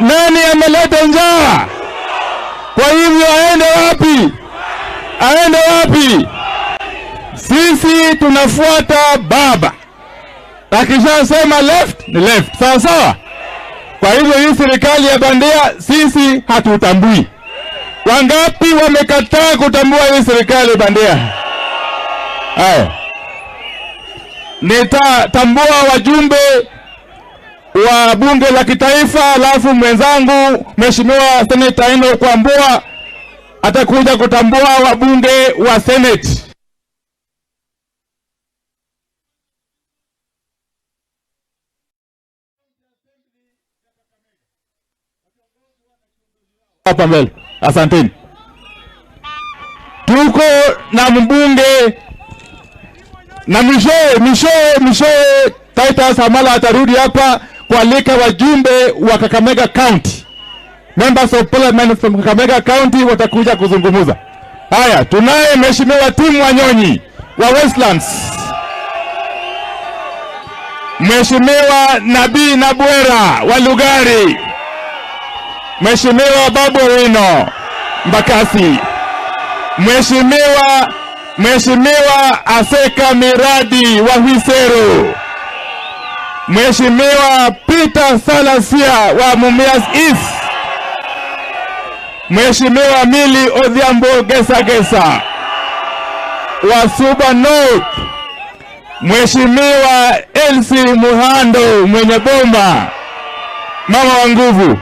Nani ameleta njaa? Kwa hivyo aende wapi? Aende wapi? Sisi tunafuata baba. Akishasema left ni left. Sawa sawa? Kwa hivyo hii serikali ya bandia sisi hatutambui. Wangapi wamekataa kutambua hii serikali bandia? Haya. Nitatambua wajumbe wa bunge la kitaifa, alafu mwenzangu Mheshimiwa Senator Enoch Wambua atakuja kutambua wabunge wa Senate. Hapa mbele. Asanteni. Tuko na mbunge na mwishowe Titus Hamala atarudi hapa kualika wajumbe wa Kakamega County. Members of Parliament from Kakamega County watakuja kuzungumza. Haya, tunaye Mheshimiwa Tim Wanyonyi wa Westlands. Mheshimiwa Nabii Nabwera wa Lugari. Mheshimiwa Babu Wino Mbakasi. Mheshimiwa Aseka Miradi wa Hwisero. Mheshimiwa Peter Salasia wa Mumias East. Mheshimiwa Mili Odhiambo Gesa wa Suba North. Mheshimiwa Elsie Muhando mwenye bomba, mama wa nguvu.